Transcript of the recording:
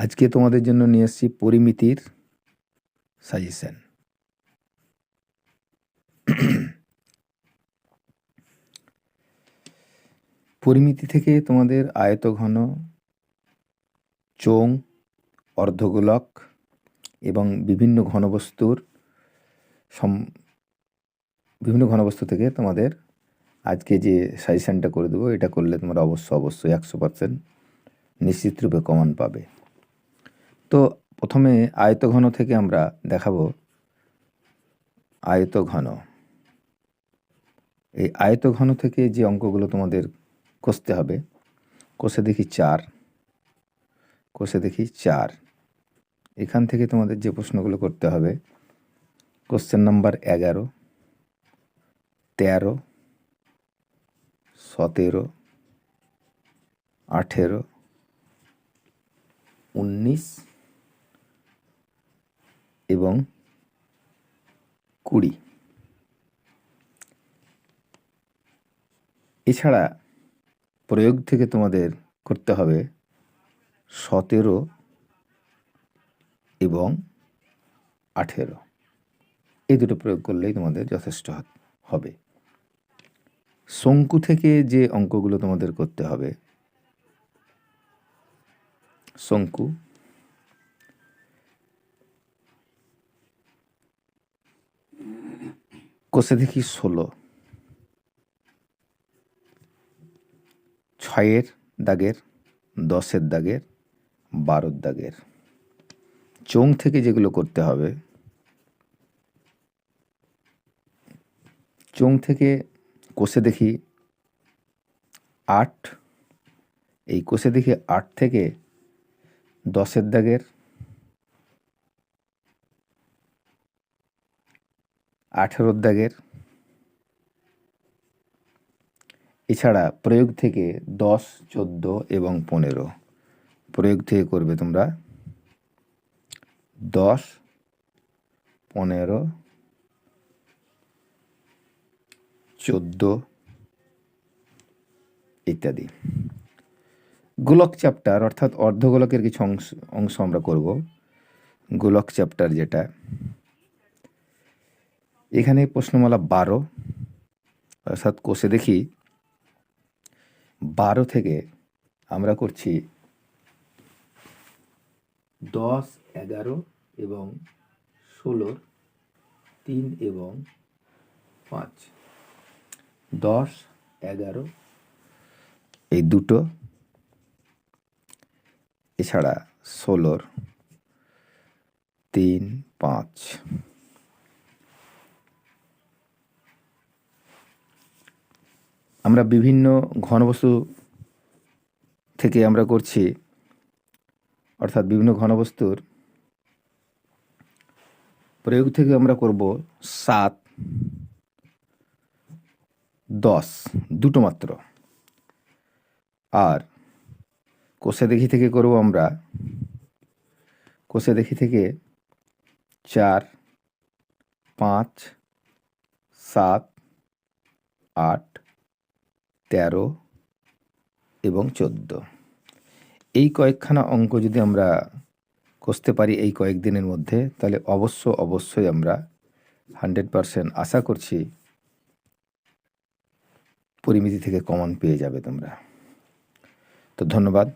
আজকে তোমাদের জন্য নিয়ে এসেছি পরিমিতির সাজেশন। পরিমিতি থেকে তোমাদের আয়তঘন, চোঙ, অর্ধগোলক এবং বিভিন্ন ঘনবস্তু থেকে তোমাদের আজকে যে সাজেশনটা করে দেবো, এটা করলে তোমরা অবশ্যই 100% নিশ্চিত রূপে কমন পাবে। তো প্রথমে আয়তঘন থেকে আমরা দেখাবো আয়তঘন। এই আয়তঘন থেকে যে অঙ্কগুলো তোমাদের কষতে হবে, কষে দেখি 4। এখান থেকে তোমাদের যে প্রশ্নগুলো করতে হবে, কোশ্চেন নাম্বার 11, 13, 17, 18, 19 এবং 20। এছাড়া প্রয়োগ থেকে তোমাদের করতে হবে 17 এবং 18। এই দুটো প্রয়োগ করলেই তোমাদের যথেষ্ট হবে। শঙ্কু থেকে যে অঙ্কগুলো তোমাদের করতে হবে, শঙ্কু কষে দেখি 16, 6-এর দাগের, 10-এর দাগের, 12-এর দাগের। চোঙ থেকে যেগুলো করতে হবে, চোঙ থেকে কষে দেখি 8, এই কষে দেখি 8 থেকে 10-এর দাগের, 18-এর দাগের। এছাড়া প্রয়োগ থেকে 10, 14 এবং 15। প্রয়োগ থেকে করবে তোমরা 10, 15, 14 ইত্যাদি। গোলক চ্যাপ্টার অর্থাৎ অর্ধগোলকের কিছু অংশ আমরা করব। গোলক চ্যাপ্টার যেটা, এখানে প্রশ্নমালা 12, অর্থাৎ কোষে দেখি 12 থেকে আমরা করছি 10, 11 এবং 16, 3 এবং 5। 10, 11 এই দুটো, এছাড়া 16, 3, 5। আমরা বিভিন্ন ঘনবস্তু থেকে আমরা করছি, অর্থাৎ বিভিন্ন ঘনবস্তুর প্রয়োগ থেকে আমরা করব 7, 10 দুটো মাত্র। আর কোষে দেখি থেকে করব আমরা, কোষে দেখি থেকে 4, 5, 7, 8, 13 এবং 14। এই কয়েকখানা অঙ্ক যদি আমরা কষতে পারি এই কয়েকদিনের মধ্যে, তাহলে অবশ্যই আমরা 100% আশা করছি পরিমিতি থেকে কমন পেয়ে যাবে তোমরা। তো ধন্যবাদ।